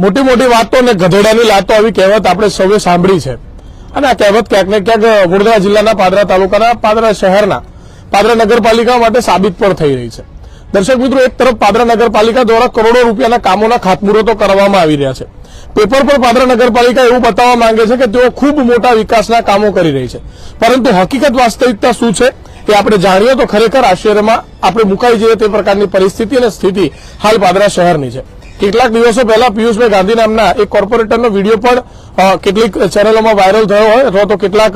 મોટી મોટી વાતો અને ગધેડાની લાતો આવી કહેવત આપણે સૌએ સાંભળી છે અને આ કહેવત ક્યાંક ને ક્યાંક વડોદરા જિલ્લાના પાદરા તાલુકાના પાદરા શહેરના પાદરા નગરપાલિકા માટે સાબિત પણ થઈ રહી છે। દર્શક મિત્રો, એક તરફ પાદરા નગરપાલિકા દ્વારા કરોડો રૂપિયાના કામોના ખાતમુહૂર્તો કરવામાં આવી રહ્યા છે। પેપર પર પાદરા નગરપાલિકા એવું બતાવવા માંગે છે કે તેઓ ખૂબ મોટા વિકાસના કામો કરી રહી છે, પરંતુ હકીકત વાસ્તવિકતા શું છે એ આપણે જાણીએ તો ખરેખર આશ્ચર્યમાં આપણે મુકાઈ જઈએ તે પ્રકારની પરિસ્થિતિ અને સ્થિતિ હાલ પાદરા શહેરની છે। કેટલાક દિવસો પહેલા પિયુષભાઈ ગાંધી નામના એક કોર્પોરેટરનો વિડીયો પણ કેટલીક ચેનલોમાં વાયરલ થયો હોય અથવા તો કેટલાક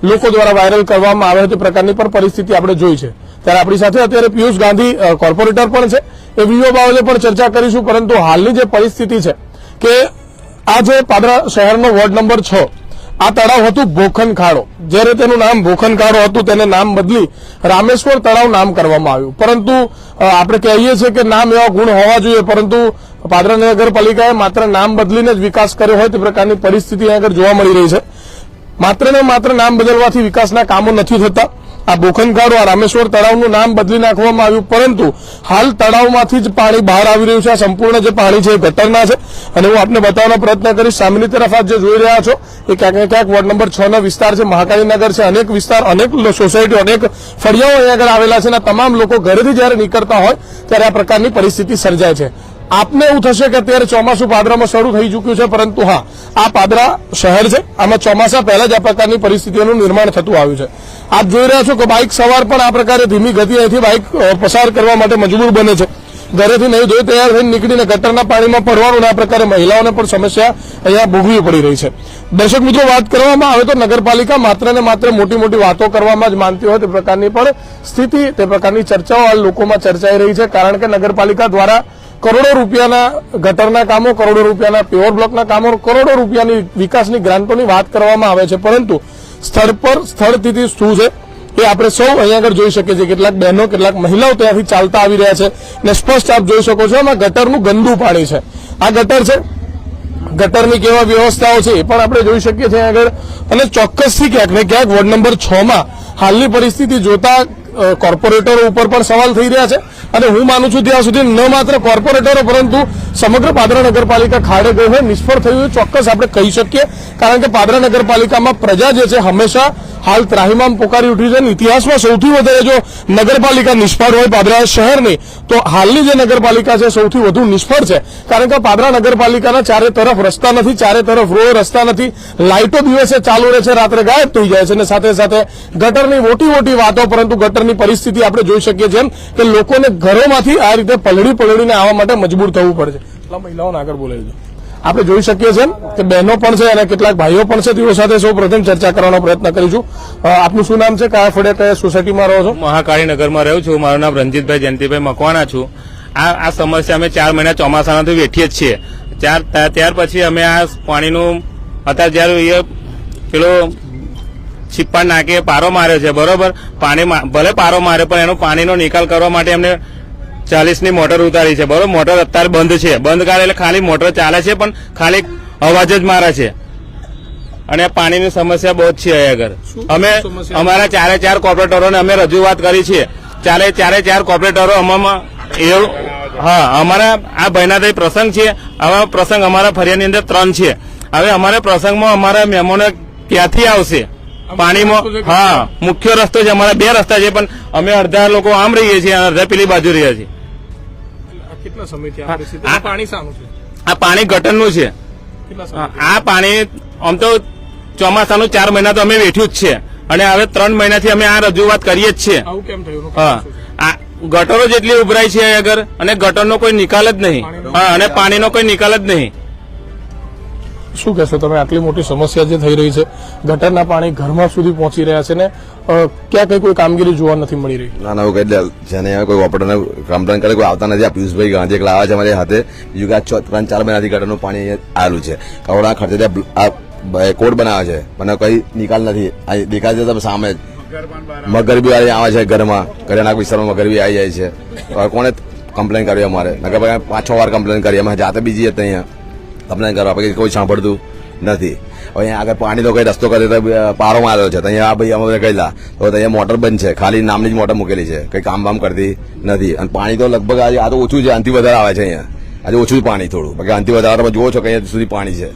લોકો દ્વારા વાયરલ કરવામાં આવે તે પ્રકારની પણ પરિસ્થિતિ આપણે જોઈ છે। ત્યારે આપણી સાથે અત્યારે પિયુષ ગાંધી કોર્પોરેટર પણ છે, એ વિડીયો બાબતે પણ ચર્ચા કરીશું। પરંતુ હાલની જે પરિસ્થિતિ છે કે આ જે પાદરા શહેરનો વોર્ડ નંબર 6 આ તળાવ હતું ભોખન ખાડો, જ્યારે તેનું નામ ભોખન ખાડો હતું તેને નામ બદલી રામેશ્વર તળાવ નામ કરવામાં આવ્યું। પરંતુ આપણે કહીએ છીએ કે નામ એવા ગુણ હોવા જોઈએ, પરંતુ પાદરા નગરપાલિકાએ માત્ર નામ બદલીને જ વિકાસ કર્યો હોય તે પ્રકારની પરિસ્થિતિ આગળ જોવા મળી રહી છે। માત્ર ને માત્ર નામ બદલવાથી વિકાસના કામો નથી થતા। આ ભોખન ખાડો, આ રામેશ્વર તળાવનું નામ બદલી નાખવામાં આવ્યું, પરંતુ હાલ તળાવમાંથી જ પાણી બહાર આવી રહ્યું છે। આ સંપૂર્ણ જે પાણી છે એ ગટરના છે અને હું આપને બતાવવાનો પ્રયત્ન કરીશ। સામેની તરફ આપ જે જોઈ રહ્યા છો એ ક્યાંક ને ક્યાંક વોર્ડ નંબર 6 નો વિસ્તાર છે, મહાકાળીનગર છે। અનેક વિસ્તાર, અનેક સોસાયટીઓ, અનેક ફળિયાઓ અહીં આગળ આવેલા છે અને તમામ લોકો ઘરેથી જયારે નીકળતા હોય ત્યારે આ પ્રકારની પરિસ્થિતિ સર્જાય છે। આપને એવું થશે કે અત્યારે ચોમાસું પાદરામાં શરૂ થઈ ચૂક્યું છે, પરંતુ હા, આ પાદરા શહેર છે, આમાં ચોમાસા પહેલા જ આ પ્રકારની પરિસ્થિતિઓનું નિર્માણ થતું આવ્યું છે। આપ જોઈ રહ્યા છો કે બાઇક સવાર પણ આ પ્રકારે ધીમી ગતિ અહીંથી બાઇક પસાર કરવા માટે મજબૂર બને છે। ઘરેથી નહીં ધોઈ તૈયાર થઈને નીકળીને ગટરના પાણીમાં પડવાનું, આ પ્રકારે મહિલાઓને પણ સમસ્યા અહીંયા ભોગવવી પડી રહી છે। દર્શક મિત્રો, વાત કરવામાં આવે તો નગરપાલિકા માત્ર ને માત્ર મોટી મોટી વાતો કરવામાં જ માનતી હોય તે પ્રકારની પણ સ્થિતિ, તે પ્રકારની ચર્ચાઓ હાલ લોકોમાં ચર્ચાઈ રહી છે। કારણ કે નગરપાલિકા દ્વારા કરોડો રૂપિયાના ગટરના કામો, કરોડો રૂપિયાના પેવર બ્લોકના કામો, કરોડો રૂપિયાની વિકાસની ગ્રાન્ટોની વાત કરવામાં આવે છે, પરંતુ સ્થળ પર સ્થળથી શું છે એ આપણે સૌ અહીંયા આગળ જોઈ શકીએ છીએ। કેટલાક બહેનો, કેટલાક મહિલાઓ ત્યાંથી ચાલતા આવી રહ્યા છે ને સ્પષ્ટ આપ જોઈ શકો છો આમાં ગટરનું ગંદુ પાણી છે। આ ગટર છે, ગટરની કેવા વ્યવસ્થાઓ છે એ પણ આપણે જોઈ શકીએ છીએ આગળ। અને ચોક્કસથી ક્યાંક ને ક્યાંક વોર્ડ નંબર 6 માં હાલની પરિસ્થિતિ જોતા કોર્પોરેટરો ઉપર પણ સવાલ થઈ રહ્યા છે અને હું માનું છું ત્યાં સુધી ન માત્ર કોર્પોરેટરો પરંતુ સમગ્ર પાદરા નગરપાલિકા ખાડે ગઈ હોય, નિષ્ફળ થયું હોય ચોક્કસ આપણે કહી શકીએ। કારણ કે પાદરા નગરપાલિકામાં પ્રજા જે છે હંમેશા હાલ ત્રાહિમામ પોકારી ઉઠી છે। ઇતિહાસમાં સૌથી વધારે જો નગરપાલિકા નિષ્ફળ હોય પાદરા શહેરની તો હાલની જે નગરપાલિકા છે સૌથી વધુ નિષ્ફળ છે। કારણ કે પાદરા નગરપાલિકાના ચારે તરફ રસ્તા નથી, ચારે તરફ રોડ રસ્તા નથી, લાઇટો દિવસે ચાલુ રહે છે, રાત્રે ગાયબ થઈ જાય છે અને સાથે સાથે ગટરની મોટી મોટી વાતો, પરંતુ ગટરની પરિસ્થિતિ આપણે જોઈ શકીએ છીએ કે લોકોને ઘરોમાંથી આ રીતે પલળીને આવવા માટે મજબૂર થવું પડે છે। મહિલાઓને આગળ બોલાવી દો। આપણે જોઈ શકીએ છીએ કે બહેનો પણ છે અને કેટલાક ભાઈઓ પણ છે, તેઓ સાથે સૌ પ્રથમ ચર્ચા કરવાનો પ્રયત્ન કરીશું। આપનું શું નામ છે, કયા ફળિયા કયા સોસાયટીમાં રહો છો? મહાકાળીનગરમાં રહું છું, મારું નામ રંજીતભાઈ જયંતિભાઈ મકવાણા છું। આ સમસ્યા અમે 4 મહિના ચોમાસાનાથી વેઠીએ જ છીએ। ત્યાર પછી અમે આ પાણીનું અત્યારે જયારે પેલો છીપ્પા નાકે પારો માર્યો છે, બરોબર, પાણી ભલે પારો માર્યો પણ એનો પાણીનો નિકાલ કરવા માટે એમને 40ની મોટર ઉતારી છે, બરોબર। મોટર અત્યારે બંધ છે, બંધ કાઢે એટલે ખાલી મોટર ચાલે છે પણ ખાલી અવાજ જ મારે છે અને પાણીની સમસ્યા બહુ જ છે આગળ। અમે અમારા 4 કોર્પોરેટરોને અમે રજૂઆત કરી છે, 4 કોર્પોરેટરો અમામાં એવું, હા, અમારા આ ભાઈનાભાઈ પ્રસંગ છે, આવા પ્રસંગ અમારા ફરિયાની અંદર 3 છે। હવે અમારા પ્રસંગમાં અમારા મહેમાનો ક્યાંથી આવશે પાણીમાં? હા, મુખ્ય રસ્તો છે, અમારા 2 રસ્તા છે પણ અમે અડધા લોકો આમ રહીએ છીએ અને અડધા પેલી બાજુ રહીએ છીએ। કેટલા સમયથી આ પાણી શાનું છે? આ પાણી ગટરનું છે। આ પાણી આમ તો ચોમાસાનું 4 મહિના તો અમે વેઠ્યું જ છે અને હવે 3 મહિનાથી અમે આ રજૂઆત કરીએ જ છીએ। આવું કેમ થયું? હા, આ ગટરો જેટલી ઉભરાય છે આગળ અને ગટરનો કોઈ નિકાલ જ નહીં, હા, અને પાણીનો કોઈ નિકાલ જ નહીં। શું કહેશો તમે? આટલી મોટી સમસ્યા જે થઈ રહી છે, ગટરના પાણી ઘરમાં સુધી પહોંચી રહ્યા છે ને ક્યાં કઈ કોઈ કામગીરી જોવા નથી મળી રહી? ના, એવું કઈ જેને કોઈ ઓપરેટરને કમ્પ્લેન કરે કોઈ આવતા નથી। આ પિયુષભાઈ ગાંધી એકલા આવે છે અમારી હાથે, બીજું કે 3-4 મહિનાથી ગટરનું પાણી આવેલું છે, કરોડના ખર્ચે ત્યાં કોડ બનાવે છે પણ કઈ નિકાલ નથી। દેખાય છે તમે સામે મગરબી આવે છે, ઘરમાં ઘરેના વિસ્તારમાં મગરબી આવી જાય છે। કોને કમ્પ્લેન કરવી? અમારે નગર 5-6 વાર કમ્પ્લેન કરી, અમે જાતે બીજી હતા અહીંયા કમ્પ્લેન કરવા, પછી કોઈ સાંભળતું નથી। હવે અહીંયા આગળ પાણી તો કઈ રસ્તો કરે તો પારોમાં આવ્યો છે, તો અહીંયા ભાઈ અમે ગયેલા તો અહીંયા મોટર બંધ છે, ખાલી નામની જ મોટર મૂકેલી છે, કઈ કામ કરતી નથી અને પાણી તો લગભગ આ તો ઓછું છે, આનાથી વધારે આવે છે અહીંયા। આજે ઓછું પાણી થોડું બાકી આનાથી વધારે તમે જુઓ છો કે અહીંયા સુધી પાણી છે.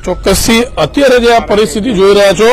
ચોક્કસથી અત્યારે જે આ પરિસ્થિતિ જોઈ રહ્યા છો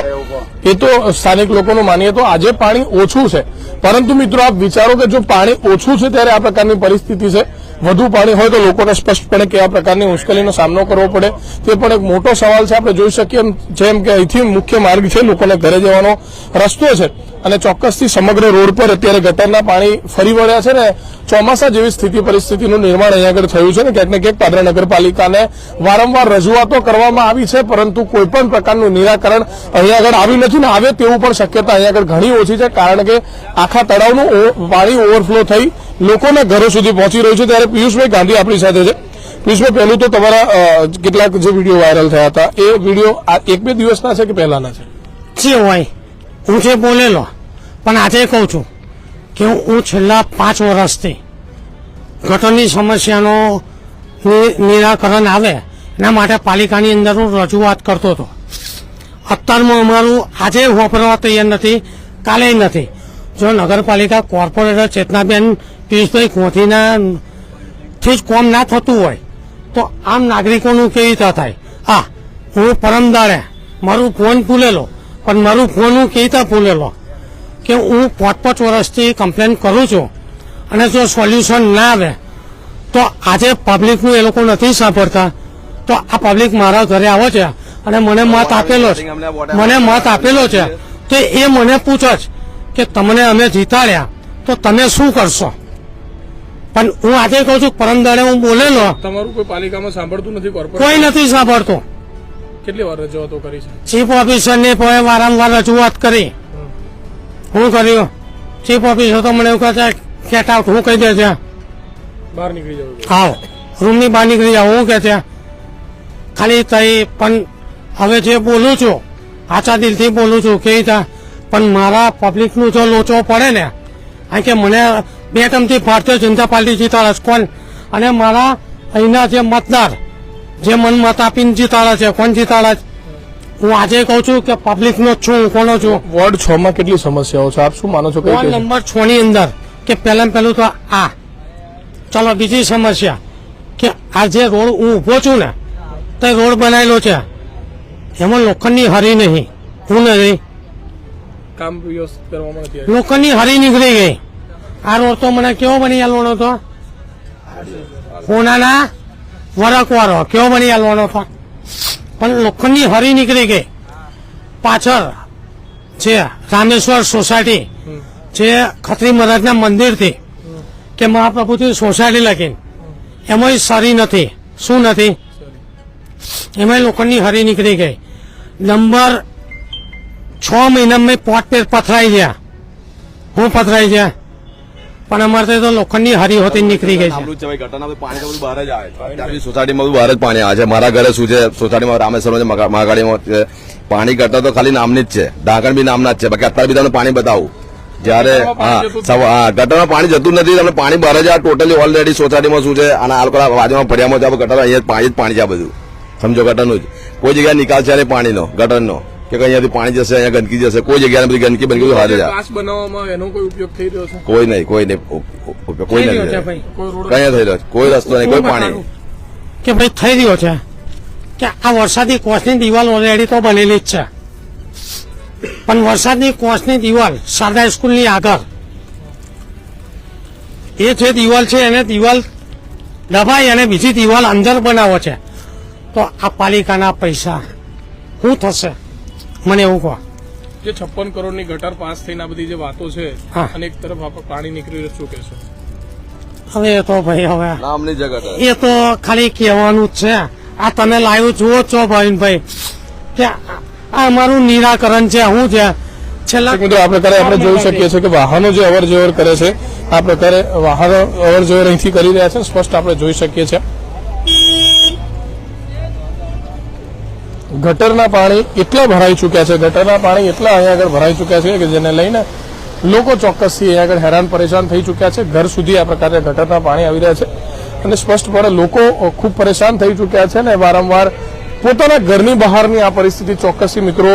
એ તો સ્થાનિક લોકોનું માનીએ તો આજે પાણી ઓછું છે, પરંતુ મિત્રો આપ વિચારો કે જો પાણી ઓછું છે ત્યારે આ પ્રકારની પરિસ્થિતિ છે, વધુ પાણી હોય તો લોકોને સ્પષ્ટપણે કેવા પ્રકારની મુશ્કેલીનો સામનો કરવો પડે તે પણ એક મોટો સવાલ છે. આપણે જોઈ શકીએ જેમ કે અહીંથી મુખ્ય માર્ગ છે, લોકોને ઘરે જવાનો રસ્તો છે અને ચોક્કસથી સમગ્ર રોડ પર અત્યારે ગટરના પાણી ફરી વળ્યા છે ને ચોમાસા જેવી સ્થિતિ પરિસ્થિતિનું નિર્માણ અહીંયા આગળ થયું છે ને ક્યાંક ને ક્યાંક પાદરા નગરપાલિકાને વારંવાર રજૂઆતો કરવામાં આવી છે, પરંતુ કોઈપણ પ્રકારનું નિરાકરણ અહીંયા આગળ આવ્યું નથી ને આવે તેવું પણ શક્યતા અહીંયા આગળ ઘણી ઓછી છે, કારણ કે આખા તળાવનું પાણી ઓવરફ્લો થઈ લોકોના ઘરો સુધી પહોંચી રહ્યું છે. ત્યારે પિયુષભાઈ ગાંધી આપણી સાથે છે. પિયુષભાઈ, પહેલું તો તમારા કેટલાક જે વિડીયો વાયરલ થયા હતા એ વિડીયો એક બે દિવસના છે કે પહેલાના છે? જે હોય હું જે બોલેલો, પણ આજે કહું છું કે હું છેલ્લા 5 વર્ષથી ગટરની સમસ્યાનો નિરાકરણ આવે એના માટે પાલિકાની અંદર હું રજૂઆત કરતો હતો. અત્યારમાં અમારું આજે વાપરવા તૈયાર નથી, કાલે નથી. જો નગરપાલિકા કોર્પોરેટર ચેતનાબેન પિયુષભાઈ ગોંધીના થી જ કોમ ના થતું હોય તો આમ નાગરિકોનું કેવી રીતે થાય? હા, હું પરમદાડે મારું ફોન ભૂલેલો, પણ મારું ફોન હું કેવી રીતે ભૂલેલો કે હું 5 વર્ષથી કમ્પ્લેન કરું છું અને જો સોલ્યુશન ના આવે તો આજે પબ્લિકનું એ લોકો નથી સાંભળતા, તો આ પબ્લિક મારા ઘરે આવે છે અને મને મત આપેલો છે તો એ મને પૂછે છે કે તમને અમે જીતાડ્યા તો તમે શું કરશો? પણ હું આજે કહું છું પરમદાડે હું બોલેલો, તમારું કોઈ પાલિકામાં સાંભળતું નથી? કોઈ નથી સાંભળતું. કેટલી વાર રજૂઆતો કરી છે? ચીફ ઓફિસરને વારંવાર રજૂઆત કરી. હું કર્યું? ચીફ ઓફિસર તો મને એવું કહે છે ગેટ આઉટ, હું કહી દે છે બહાર નીકળી જવું? હા, રૂમની બહાર નીકળી જાવ, હું કે છે ખાલી થઈ. પણ હવે જે બોલું છું આચા દિલથી બોલું છું કે પણ મારા પબ્લિકનું જો લોચો પડે ને, કારણ કે મને 2 ટર્મથી ભારતીય જનતા પાર્ટી જીતાડે છે કોણ, અને મારા અહીંના જે મતદાર જે મન મત આપીને જીતાડે છે કોણ જીતાડે છે? હું આજે કહું છું કે પબ્લિકનો જ છું, હું કોનો છું? વોર્ડ 6 માં કેટલી સમસ્યાઓ છે, આપ શું માનો છો? વોર્ડ નંબર 6 ની અંદર કે પહેલું તો આ, ચલો બીજી સમસ્યા કે આ જે રોડ હું ઉભો છું ને તો રોડ બનાવેલો છે એમાં લોખંડની હરી નહીં, હું નહીં, કામ વ્યવસ્થિત કરવામાં નથી. લોખંડની હરી નીકળી ગઈ. આ રોડ તો મને કેવો બની આલવાનો હતો? કોનાના વરકવાળો કેવો બની આલવાનો હતો? પણ લોખંડની હરી નીકળી ગઈ. પાછળ જે રામેશ્વર સોસાયટી જે ખત્રી મહારાજના મંદિરથી કે મહાપ્રભુથી સોસાયટી લગીને એમાં સરી નથી. શું નથી? એમાં લોખંડની હરી નીકળી ગઈ. નંબર 6 મહિનામાં પોટ પેર પથરાઈ ગયા. હું પથરાઈ ગયા? પણ અમારે તો લોખંડની હરી હોતી નીકળી ગઈ છે. ગટરના પાણી બધું બહાર જ આવે, સોસાયટીમાં બધું બહાર જ પાણી આવે છે. મારા ઘરે શું છે, સોસાયટીમાં રામેશ્વર મહાગાડીમાં પાણી કરતા તો ખાલી નામની જ છે, ઢાંકણ બી નામના જ છે. બાકી અત્યારે બી તમને પાણી બતાવું જયારે ગટરમાં પાણી જતું નથી, તમને પાણી બહાર જ આવે ટોટલી. ઓલરેડી સોસાયટીમાં શું છે અને આ લોકો બાજુમાં ફળિયામાં ગટર અહીંયા પાણી છે, આ બધું સમજો ગટરનું જ. કોઈ જગ્યાએ નિકાલ છે નહીં પાણીનો, ગટરનો કે અહીંયાથી પાણી જશે અહીંયા ગંદકી જશે, કોઈ જગ્યાએ બધી ગંદકી બનકી હારે જાય. કાચ બનાવવામાં એનો કોઈ ઉપયોગ થઈ રહ્યો છે? કોઈ નહીં ઉપયોગ કોઈ નથી કઈ થઈ રહ્યો, કોઈ રસ્તો નહીં, કોઈ પાણી કે ભાઈ થઈ રહ્યો છે કે આ વરસાદી કોચની દિવાલ ઓલરેડી તો બનેલી જ છે, પણ વરસાદની કોચની દિવાલ શારદા સ્કૂલની આગળ એ જે દિવાલ છે એને દિવાલ દબાઈ અને બીજી દિવાલ અંદર બનાવો છે. તો આ પાલિકાના પૈસા શું થશે મને એવું કહો? જે 56 કરોડની ગટર પાસ થઈને આ બધી જે વાતો છે હા. અને એક તરફ આપણે પાણી નીકળી રહ્યું, શું કહેશો? હવે એ તો ભાઈ હવે નામની જગત એ તો ખાલી કહેવાનું જ છે. આ તમે લાઈવ જુઓ છો ભાઈ કે આ અમારું નિરાકરણ છે. શું છે છેલ્લા મિત્રો આ પ્રકારે આપણે જોઈ શકીએ છીએ કે વાહનો જે અવર જવર કરે છે, આ પ્રકારે વાહનો અવર જવર અહીંથી કરી રહ્યા છે, સ્પષ્ટ આપણે જોઈ શકીએ છીએ. ગટરના પાણી એટલા ભરાઈ ચુક્યા છે, ગટરના પાણી એટલા અહીંયા આગળ ભરાઈ ચુક્યા છે કે જેને લઈને લોકો ચોક્કસથી અહીંયા આગળ હેરાન પરેશાન થઈ ચુક્યા છે. ઘર સુધી આ પ્રકારે ગટરના પાણી આવી રહ્યા છે અને સ્પષ્ટપણે લોકો ખૂબ પરેશાન થઈ ચુક્યા છે ને વારંવાર પોતાના ઘરની બહારની આ પરિસ્થિતિ ચોક્કસથી મિત્રો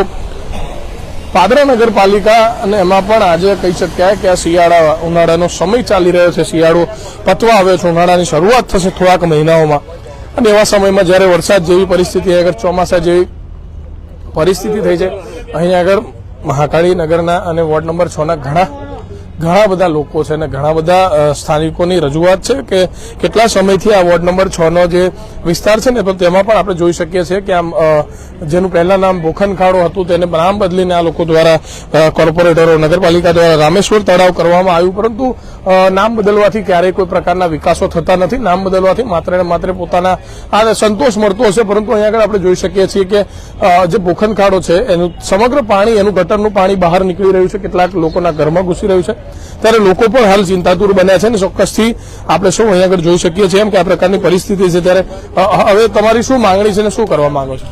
પાદરા નગરપાલિકા અને એમાં પણ આજે કહી શકાય કે આ ઉનાળાનો સમય ચાલી રહ્યો છે, શિયાળો પતવા આવ્યો છે, ઉનાળાની શરૂઆત થશે થોડાક મહિનાઓમાં, અને એવા સમયમાં જ્યારે વરસાદ જેવી પરિસ્થિતિ, આગળ ચોમાસા જેવી પરિસ્થિતિ થઈ છે, અહીંયા આગળ મહાકાળી નગરના અને વોર્ડ નંબર 6 ના ઘણા બધા લોકો છે અને ઘણા બધા સ્થાનિકોની રજૂઆત છે કે કેટલા સમયથી આ વોર્ડ નંબર 6 નો જે વિસ્તાર છે ને તેમાં પણ આપણે જોઈ શકીએ છીએ કે આમ જેનું પહેલા નામ બોખનખાડો હતું તેને નામ બદલીને આ લોકો દ્વારા કોર્પોરેટરો નગરપાલિકા દ્વારા રામેશ્વર તળાવ કરવામાં આવ્યું, પરંતુ નામ બદલવાથી ક્યારેય કોઈ પ્રકારના વિકાસો થતા નથી. નામ બદલવાથી માત્ર ને માત્ર પોતાના આ સંતોષ મળતો હશે, પરંતુ અહીંયા આગળ આપણે જોઈ શકીએ છીએ કે જે બોખનખાડો છે એનું સમગ્ર પાણી, એનું ગટરનું પાણી બહાર નીકળી રહ્યું છે, કેટલાક લોકોના ઘરમાં ઘૂસી રહ્યું છે, ત્યારે લોકો પણ હાલ ચિંતાતુર બન્યા છે અને ચોક્કસથી આપણે શું અહીંયા આગળ જોઈ શકીએ છીએ એમ કે આ પ્રકારની પરિસ્થિતિ છે. ત્યારે હવે તમારી શું માંગણી છે અને શું કરવા માંગો છો?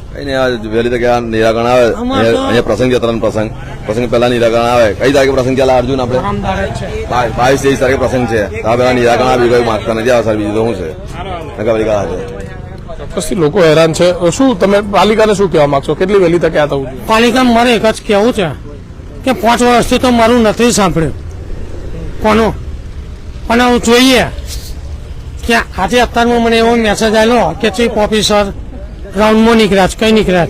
વહેલી તકે આ નિરાકરણ આવે, અહીંયા પ્રસંગ છે, પ્રસંગ પહેલા નિરાકરણ આવે. કઈ તારીખે પ્રસંગ ચાલે અર્જુન? આપણે 22-23 તારીખે પ્રસંગ છે, આ પહેલા નિરાકરણ આવી ગયું માગતા નથી. આ સર બીજું તો શું છે નગરપાલિકા છે, ચોક્કસથી લોકો હેરાન છે. શું તમે પાલિકાને શું કહેવા માંગશો? કેટલી વહેલી તકે આ થવું જોઈએ? પાલિકા મારે એક જ કહેવું છે કે 5 વર્ષથી તો મારું નથી સાંભળ્યું કોનું, પણ હું જોઈએ કે આજે અત્યારમાં મને એવો મેસેજ આવ્યો કે ચીફ ઓફિસર રાઉન્ડમાં નીકળ્યા છે, કઈ નીકળ્યા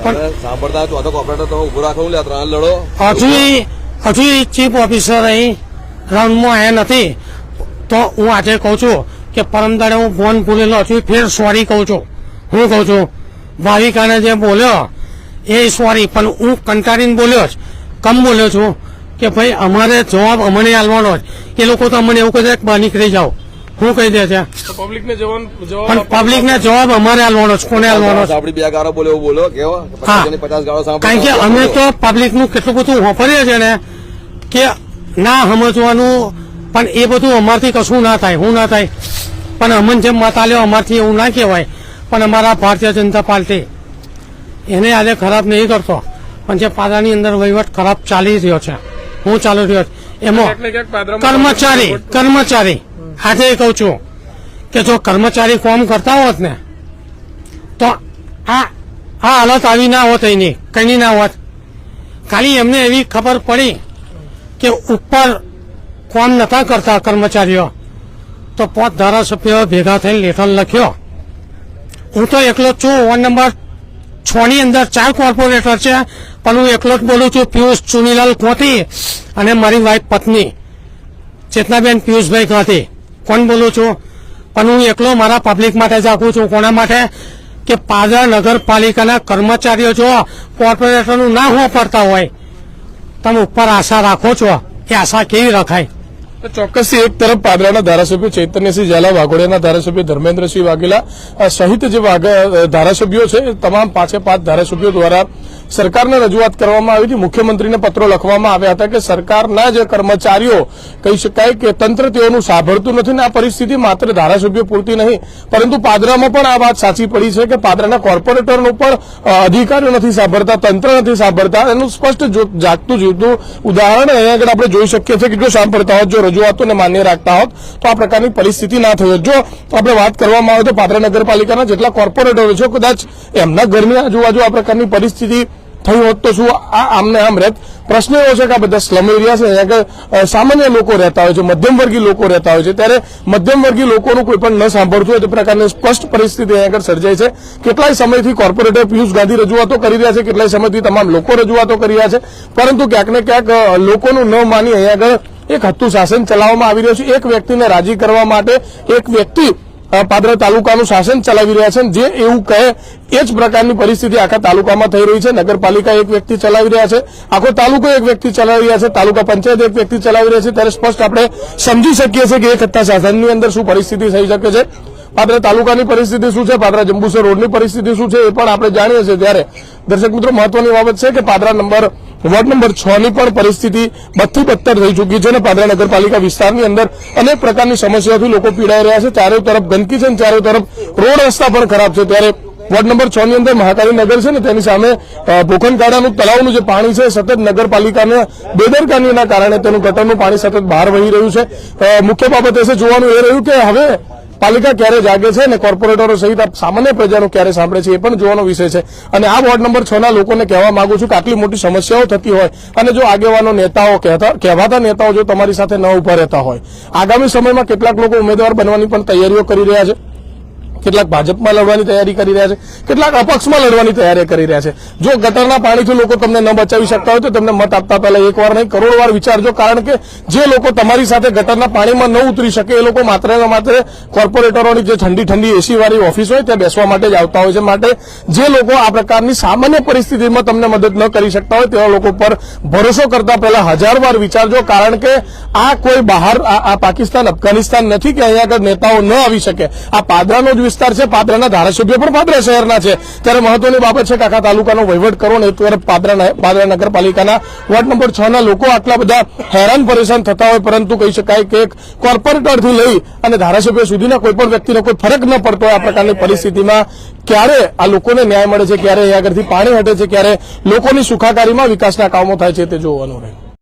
પણ સાંભળતા તો કોર્પોરેટર તમે ઉભો રાખો, લે 3 લડો. હજુ ચીફ ઓફિસર અહીં રાઉન્ડમાં આવ્યા નથી. તો હું આજે કહું છું કે પરમદાડે હું ફોન ભૂલેલો, હજુ ફેર સોરી કહું છું. હું કહું છું ભાવિકાને જે બોલ્યો એ સોરી, પણ હું કંટાળીને બોલ્યો જ. કમ બોલ્યો છું કે ભાઈ અમારે જવાબ અમને આલવાનો જ. એ લોકો તો અમને એવું કહે છે કે બહાર નીકળી જાઓ, શું કહી દે છે, પણ પબ્લિકને જવાબ અમારે આલવાનો જ. કોને આલવાનો? આપડી 2 ગાળો બોલે એવું બોલો કેવો? 50 ગાળો સાંભળો. કારણ કે અમે તો પબ્લિકનું કેટલું બધું વાપરીએ છીએ ને કે ના સમજવાનું, પણ એ બધું અમારથી કશું ના થાય. શું ના થાય? પણ અમને જેમ મત આલ્યો અમારથી એવું ના કહેવાય, પણ અમારા ભારતીય જનતા પાર્ટી એને આજે ખરાબ નહીં કરતો, પણ જે પાદાની અંદર વહીવટ ખરાબ ચાલી રહ્યો છે, હું ચાલુ રહ્યો એમાં કર્મચારી આજે કહું છું કે જો કર્મચારી કામ કરતા હોત ને તો આ હાલત આવી ના હોત, એની કઈ ના હોત. ખાલી એમને એવી ખબર પડી કે ઉપર કામ નતા કરતા કર્મચારીઓ, તો 5 ધારાસભ્યો ભેગા થઈને લેટર લખ્યો. હું તો એકલો જ છું. વોર્ડ નંબર 6 ની અંદર 4 કોર્પોરેટર છે, પણ હું એકલો જ બોલું છું. પિયુષ ચુનીલાલ કોથી અને મારી વાઇફ પત્ની ચેતનાબેન પિયુષભાઈ કોથી. કોણ બોલું છું? પણ હું એકલો મારા પબ્લિક માટે જાગું છું. કોના માટે? કે પાદરા નગરપાલિકાના કર્મચારીઓ જો કોર્પોરેટરનું ના વાપરતા હોય, તમે ઉપર આશા રાખો છો, એ આશા કેવી રખાય? ચોક્કસથી એક તરફ પાદરાના ધારાસભ્ય ચૈતન્યસિંહ ઝાલા, વાઘોડિયાના ધારાસભ્ય ધર્મેન્દ્રસિંહ વાઘેલા સહિત જે ધારાસભ્યો છે, તમામ 5 ધારાસભ્યો દ્વારા સરકારને રજૂઆત કરવામાં આવી હતી. મુખ્યમંત્રીને પત્રો લખવામાં આવ્યા હતા કે સરકારના જે કર્મચારીઓ કહી શકાય કે તંત્ર તેઓનું સાંભળતું નથી, ને આ પરિસ્થિતિ માત્ર ધારાસભ્યો પૂરતી નહીં, પરંતુ પાદરામાં પણ આ વાત સાચી પડી છે કે પાદરાના કોર્પોરેટરનું પણ અધિકારીઓ નથી સાંભળતા, તંત્ર નથી સાંભળતા. એનું સ્પષ્ટ જાગતું જીવતું ઉદાહરણ અહીંયા આગળ આપણે જોઈ શકીએ છીએ કે જો સાંભળતા હોત, જો રજૂઆતોને માન્ય રાખતા હોત તો આ પ્રકારની પરિસ્થિતિ ના થઈ હોત. જો આપણે વાત કરવામાં આવે તો પાદરા નગરપાલિકાના જેટલા કોર્પોરેટરો છે, કદાચ એમના ઘરની આજુબાજુ આ પ્રકારની પરિસ્થિતિ થઈ હોત તો શું આ આમને આમ રહેત? પ્રશ્ન એવો છે કે આ બધા સ્લમ એરિયા છે, અહીંયા આગળ સામાન્ય લોકો રહેતા હોય છે, મધ્યમવર્ગીય લોકો રહેતા હોય છે, ત્યારે મધ્યમવર્ગીય લોકોનું કોઈ પણ ન સાંભળતું હોય તે પ્રકારની સ્પષ્ટ પરિસ્થિતિ અહીંયા આગળ સર્જાય છે. કેટલાય સમયથી કોર્પોરેટર પિયુષ ગાંધી રજૂઆતો કરી રહ્યા છે, કેટલાય સમયથી તમામ લોકો રજૂઆતો કરી રહ્યા છે, પરંતુ ક્યાંક ને ક્યાંક લોકોનું ન માની અહીંયા આગળ એક હત્તુ શાસન ચલાવવામાં આવી રહ્યું છે. એક વ્યક્તિને રાજી કરવા માટે એક વ્યક્તિ પાદરા તાલુકાનું શાસન ચલાવી રહ્યા છે, જે એવું કહે એ જ પ્રકારની પરિસ્થિતિ આખા તાલુકામાં થઈ રહી છે. નગરપાલિકા એક વ્યક્તિ ચલાવી રહ્યા છે, આખો તાલુકો એક વ્યક્તિ ચલાવી રહ્યા છે, તાલુકા પંચાયત એક વ્યક્તિ ચલાવી રહ્યા છે. ત્યારે સ્પષ્ટ આપણે સમજી શકીએ છીએ કે એક હત્તા શાસનની અંદર શું પરિસ્થિતિ થઈ શકે છે. પાદરા તાલુકાની પરિસ્થિતિ શું છે, પાદરા જંબુસર રોડની પરિસ્થિતિ શું છે, એ પણ આપણે જાણીએ છીએ. ત્યારે દર્શક મિત્રો, મહત્વની બાબત છે કે પાદરા વોર્ડ નંબર 6 ની પણ પરિસ્થિતિ બદથી બદતર થઈ ચૂકી છે અને પાદરા નગરપાલિકા વિસ્તારની અંદર અનેક પ્રકારની સમસ્યાઓથી લોકો પીડાઈ રહ્યા છે. ચારે તરફ ગંદકી છે અને ચારે તરફ રોડ રસ્તા પણ ખરાબ છે. ત્યારે વોર્ડ નંબર 6 ની અંદર મહાકાળી નગર છે ને તેની સામે બોખનખાડાનું તળાવનું જે પાણી છે, સતત નગરપાલિકાના બેદરકારીના કારણે તેનું ગટરનું પાણી સતત બહાર વહી રહ્યું છે. મુખ્ય બાબત એ છે જોવાનું એ રહ્યું કે હવે પાલિકા ક્યારે જાગે છે અને કોર્પોરેટરો સહિત આ સામાન્ય પ્રજાનું ક્યારે સાંભળે છે એ પણ જોવાનો વિષય છે. અને આ વોર્ડ નંબર 6 ના લોકોને કહેવા માંગુ છું કે આટલી મોટી સમસ્યાઓ થતી હોય અને જો આગેવાનો નેતાઓ કહેવાતા નેતાઓ જો તમારી સાથે ન ઉભા રહેતા હોય, આગામી સમયમાં કેટલાક લોકો ઉમેદવાર બનવાની પણ તૈયારીઓ કરી રહ્યા છે, કેટલાક ભાજપમાં લડવાની તૈયારી કરી રહ્યા છે, કેટલાક અપક્ષમાં લડવાની તૈયારી કરી રહ્યા છે. જો ગટરના પાણીથી લોકો તમને ન બચાવી શકતા હોય તો તેમને મત આપતા પહેલા એક વાર નહીં, કરોડ વાર વિચારજો. કારણ કે જે લોકો તમારી સાથે ગટરના પાણીમાં ન ઉતરી શકે એ લોકો માત્ર ને માત્ર કોર્પોરેટરોની જે ઠંડી ઠંડી એસી વાળી ઓફિસ હોય ત્યાં બેસવા માટે જ આવતા હોય છે. માટે જે લોકો આ પ્રકારની સામાન્ય પરિસ્થિતિમાં તમને મદદ ન કરી શકતા હોય તેવા લોકો પર ભરોસો કરતા પહેલા 1000 વાર વિચારજો. કારણ કે આ કોઈ બહાર આ પાકિસ્તાન અફઘાનિસ્તાન નથી કે અહીંયા આગળ નેતાઓ ન આવી શકે. આ પાદરાનો જ વિસ્તાર છે, પાદરાના ધારાસભ્ય પણ પાદરા શહેરના છે. ત્યારે મહત્વની બાબત છે કે આખા તાલુકાનો વહીવટ કરો ને એક તરફ પાદરા નગરપાલિકાના વોર્ડ નંબર 6 ના લોકો આટલા બધા હેરાન પરેશાન થતા હોય, પરંતુ કહી શકાય કે એક કોર્પોરેટરથી લઈ અને ધારાસભ્ય સુધીના કોઈ પણ વ્યક્તિને કોઈ ફરક ન પડતો હોય આ પ્રકારની પરિસ્થિતિમાં ક્યારે આ લોકોને ન્યાય મળે છે, ક્યારે અહીંયા આગળથી પાણી હટે છે, ક્યારે લોકોની સુખાકારીમાં વિકાસના કામો થાય છે તે જોવાનું રહે.